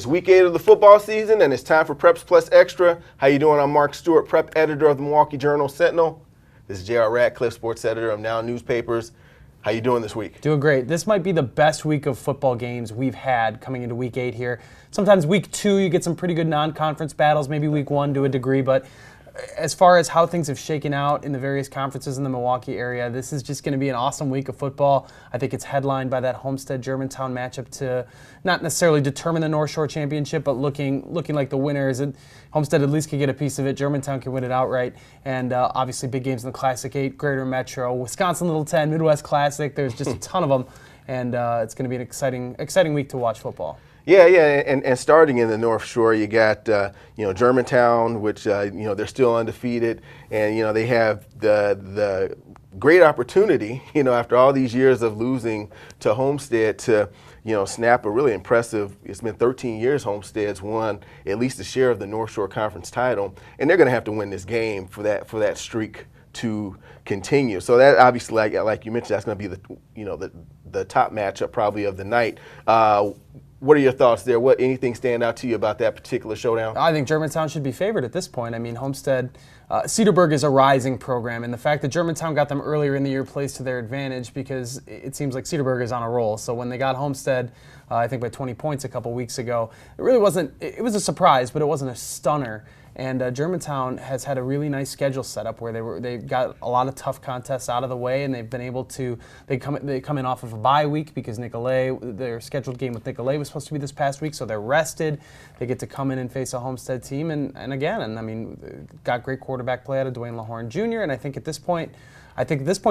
week 8 of the football season, and it's time for Preps Plus Extra. How you doing? I'm Mark Stewart, prep editor of the Milwaukee Journal-Sentinel. This is J.R. Radcliffe, sports editor of Now Newspapers. How you doing this week? Doing great. This might be the best week of football games we've had coming into week 8 here. Sometimes week 2 you get some pretty good non-conference battles, maybe week 1 to a degree, but as far as how things have shaken out in the various conferences in the Milwaukee area, this is just going to be an awesome week of football. I think it's headlined by that Homestead Germantown matchup to not necessarily determine the North Shore Championship, but looking like the winners. And Homestead at least could get a piece of it. Germantown can win it outright. And obviously big games in the Classic 8, Greater Metro, Wisconsin Little 10, Midwest Classic. There's just a ton of them. And it's going to be an exciting week to watch football. Yeah, and starting in the North Shore, you got Germantown, which they're still undefeated, and they have the great opportunity, after all these years of losing to Homestead, to snap a really impressive. It's been 13 years Homestead's won at least a share of the North Shore Conference title, and they're going to have to win this game for that streak to continue. So that obviously, like you mentioned, that's going to be the top matchup probably of the night. What are your thoughts there? Anything stand out to you about that particular showdown? I think Germantown should be favored at this point. I mean, Homestead, Cedarburg is a rising program, and the fact that Germantown got them earlier in the year plays to their advantage because it seems like Cedarburg is on a roll. So when they got Homestead, I think by 20 points a couple weeks ago, it really wasn't. It was a surprise, but it wasn't a stunner. And Germantown has had a really nice schedule set up where they got a lot of tough contests out of the way, and they've been able to. They come in off of a bye week because their scheduled game with Nicolet was supposed to be this past week, so they're rested. They get to come in and face a Homestead team, and I mean, got great quarterback play out of Dwayne Lahorn Jr. And I think at this point,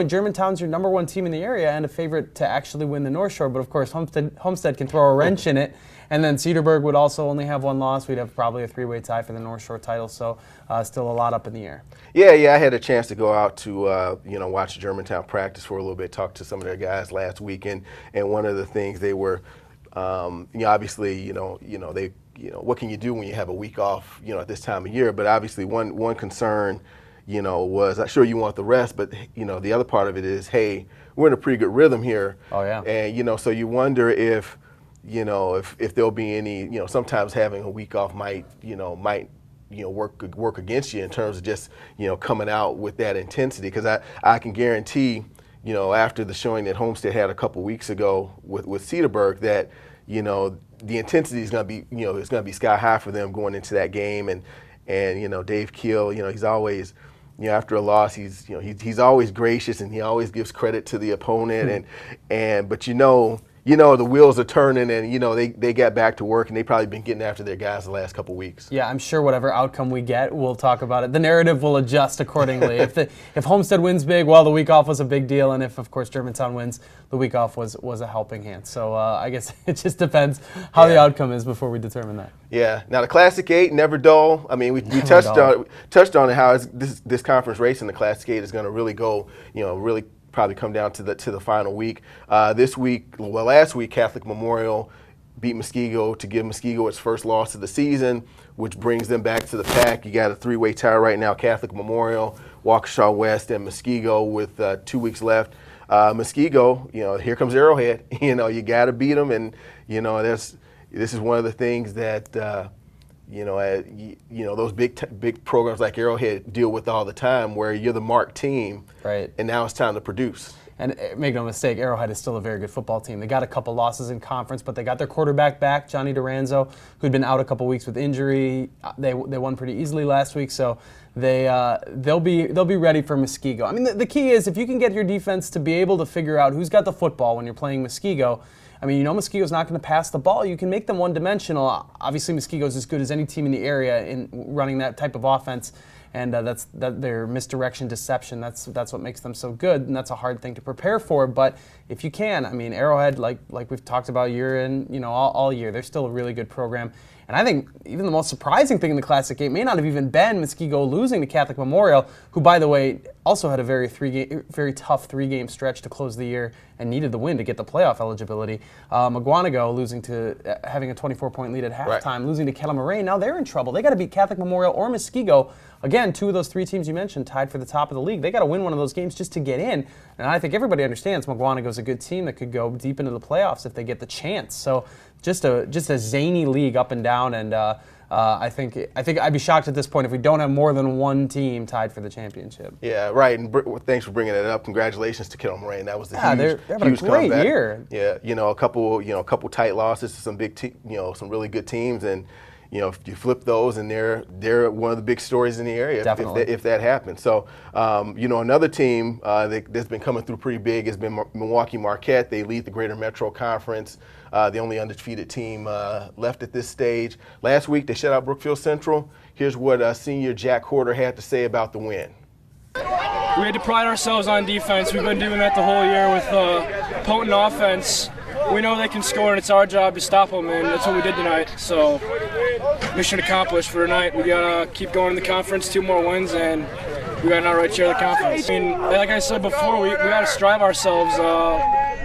Germantown's your number 1 team in the area and a favorite to actually win the North Shore. But of course, Homestead can throw a wrench in it. And then Cedarburg would also only have 1 loss. We'd have probably a 3-way tie for the North Shore title. So still a lot up in the air. Yeah, I had a chance to go out to watch Germantown practice for a little bit, talk to some of their guys last weekend. And one of the things they were, obviously, what can you do when you have a week off, at this time of year? But obviously, one concern, was sure you want the rest, but the other part of it is, hey, we're in a pretty good rhythm here. Oh yeah. And so you wonder if there'll be any, sometimes having a week off might work against you in terms of just coming out with that intensity, because I can guarantee after the showing that Homestead had a couple weeks ago with Cedarburg that the intensity is going to be it's going to be sky high for them going into that game. And Dave Keel, he's always after a loss, he's always gracious, and he always gives credit to the opponent. But the wheels are turning, and they got back to work, and they've probably been getting after their guys the last couple of weeks. Yeah, I'm sure whatever outcome we get, we'll talk about it. The narrative will adjust accordingly. If Homestead wins big, well, the week off was a big deal, and if, of course, Germantown wins, the week off was a helping hand. So I guess it just depends how the outcome is before we determine that. Yeah. Now the Classic 8, never dull. I mean, we touched on it, how this conference race in the Classic 8 is going to really go, really probably come down to the final week. Last week, Catholic Memorial beat Muskego to give Muskego its first loss of the season, which brings them back to the pack. You got a 3-way tie right now: Catholic Memorial, Waukesha West, and Muskego with 2 weeks left. Muskego, here comes Arrowhead. You got to beat them, and this is one of the things that those big programs like Arrowhead deal with all the time, where you're the marked team, right? And now it's time to produce. And make no mistake, Arrowhead is still a very good football team. They got a couple losses in conference, but they got their quarterback back, Johnny Duranzo, who'd been out a couple weeks with injury. They won pretty easily last week, so they'll be ready for Muskego. I mean, the key is if you can get your defense to be able to figure out who's got the football when you're playing Muskego. I mean, Muskego's not going to pass the ball. You can make them one-dimensional. Obviously, Muskego's as good as any team in the area in running that type of offense, and that's their misdirection, deception. That's what makes them so good, and that's a hard thing to prepare for. But if you can, I mean, Arrowhead, like we've talked about year in, all year, they're still a really good program. And I think even the most surprising thing in the Classic 8 may not have even been Muskego losing to Catholic Memorial, who, by the way, also had a very tough 3-game stretch to close the year and needed the win to get the playoff eligibility. Having a 24-point lead at halftime, losing to Kettle Moraine. Now they're in trouble. They got to beat Catholic Memorial or Muskego again, 2 of those 3 teams you mentioned tied for the top of the league. They got to win one of those games just to get in. And I think everybody understands Mukwonago's a good team that could go deep into the playoffs if they get the chance. So just a zany league up and down, and I think I'd be shocked at this point if we don't have more than one team tied for the championship. Yeah, right. And thanks for bringing that up. Congratulations to Kettle Moraine. That was a they're having huge a great comeback. year. Yeah, a couple tight losses to some big, some really good teams, and if you flip those, and they're one of the big stories in the area if that happens. So, another team that's been coming through pretty big has been Milwaukee Marquette. They lead the Greater Metro Conference. The only undefeated team left at this stage. Last week, they shut out Brookfield Central. Here's what senior Jack Horter had to say about the win. We had to pride ourselves on defense. We've been doing that the whole year with potent offense. We know they can score, and it's our job to stop them, and that's what we did tonight. So, mission accomplished for tonight. We gotta keep going in the conference, 2 more wins, and we got an outright share of the conference. I mean, like I said before, we gotta strive ourselves.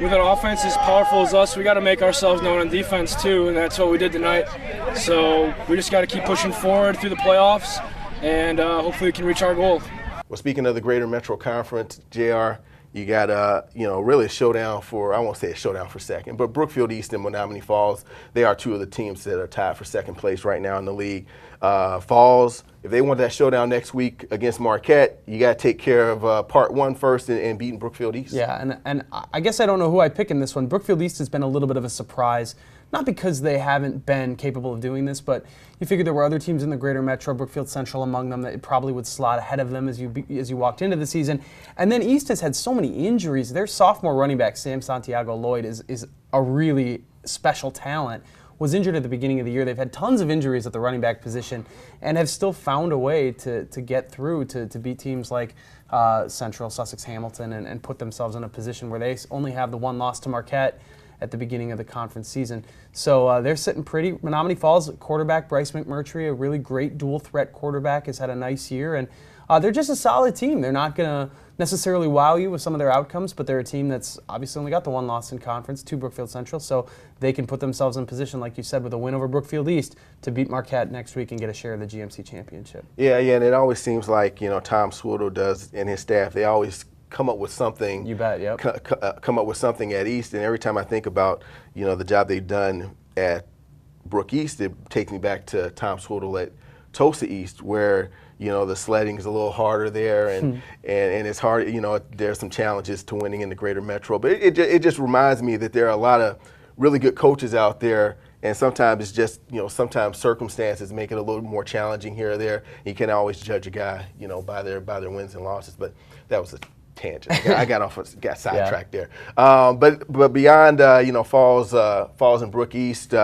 With an offense as powerful as us, we gotta make ourselves known on defense too, and that's what we did tonight. So we just gotta keep pushing forward through the playoffs, and hopefully we can reach our goal. Well, speaking of the Greater Metro Conference, JR, you got really a showdown for, I won't say a showdown for second, but Brookfield East and Menominee Falls, they are 2 of the teams that are tied for second place right now in the league. Falls, if they want that showdown next week against Marquette, you got to take care of part 1 first and beating Brookfield East. Yeah, and I guess I don't know who I pick in this one. Brookfield East has been a little bit of a surprise. Not because they haven't been capable of doing this, but you figure there were other teams in the Greater Metro, Brookfield Central among them, that probably would slot ahead of them as you walked into the season. And then East has had so many injuries. Their sophomore running back, Sam Santiago Lloyd, is a really special talent. Was injured at the beginning of the year. They've had tons of injuries at the running back position and have still found a way to get through to beat teams like Central, Sussex, Hamilton, and put themselves in a position where they only have the 1 loss to Marquette at the beginning of the conference season. So they're sitting pretty. Menominee Falls quarterback Bryce McMurtry, a really great dual threat quarterback, has had a nice year, and they're just a solid team. They're not going to necessarily wow you with some of their outcomes, but they're a team that's obviously only got the 1 loss in conference to Brookfield Central, so they can put themselves in position, like you said, with a win over Brookfield East to beat Marquette next week and get a share of the GMC championship. Yeah, and it always seems like Tom Swiddle does and his staff. They always come up with something. You bet. Yep. Come up with something at East, and every time I think about the job they've done at Brook East, it takes me back to Tom Swiddle at Tulsa East, where the sledding is a little harder there, and it's hard. There's some challenges to winning in the Greater Metro, but it just reminds me that there are a lot of really good coaches out there, and sometimes it's just sometimes circumstances make it a little more challenging here or there. You can't always judge a guy by their wins and losses, but that was a tangent. I got sidetracked there. But beyond Falls and Brook East,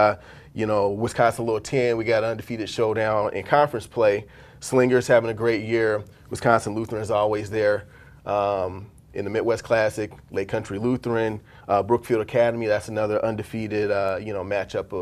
Wisconsin Little 10, we got an undefeated showdown in conference play. Slingers having a great year. Wisconsin Lutheran is always there. In the Midwest Classic, Lake Country Lutheran, Brookfield Academy. That's another undefeated matchup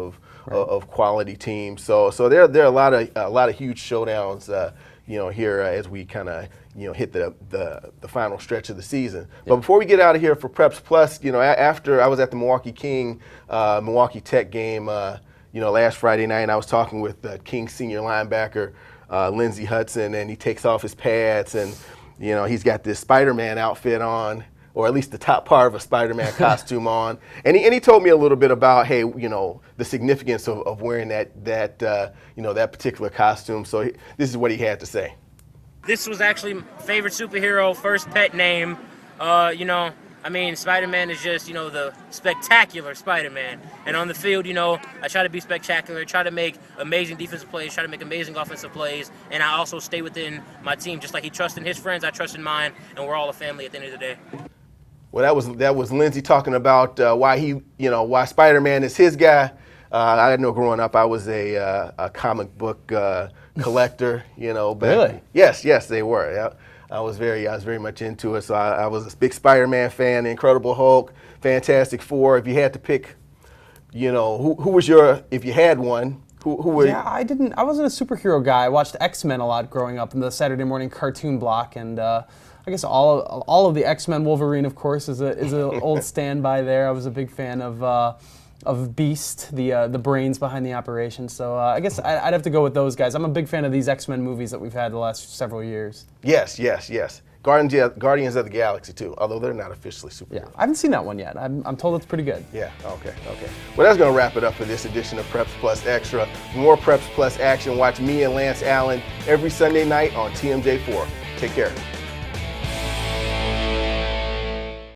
of quality teams. So there are a lot of huge showdowns here as we kind of hit the final stretch of the season. Yep. But before we get out of here for Preps Plus, after I was at the Milwaukee King Milwaukee Tech game last Friday night, I was talking with King senior linebacker Lindsey Hudson, and he takes off his pads, and he's got this Spiderman outfit on, or at least the top part of a Spiderman costume on, and he told me a little bit about the significance of wearing that particular costume. So this is what he had to say. This was actually my favorite superhero, first pet name. Spider-Man is just, the spectacular Spider-Man. And on the field, I try to be spectacular, try to make amazing defensive plays, try to make amazing offensive plays, and I also stay within my team. Just like he trusts in his friends, I trust in mine, and we're all a family at the end of the day. Well, that was Lindsey talking about why Spider-Man is his guy. I know growing up I was a comic book collector, but really? Yes, they were. Yeah. I was very much into it. So I was a big Spider-Man fan, the Incredible Hulk, Fantastic Four. If you had to pick, who was your, if you had one, who would? Yeah, I wasn't a superhero guy. I watched X-Men a lot growing up in the Saturday morning cartoon block, and I guess all of the X-Men. Wolverine, of course, is an old standby there. I was a big fan of Beast, the brains behind the operation. So I guess I'd have to go with those guys. I'm a big fan of these X-Men movies that we've had the last several years. Yes. Guardians of the Galaxy too, although they're not officially superheroes. Yeah, I haven't seen that one yet. I'm told it's pretty good. Yeah, okay. Well, that's going to wrap it up for this edition of Preps Plus Extra. For more Preps Plus action, watch me and Lance Allen every Sunday night on TMJ4. Take care.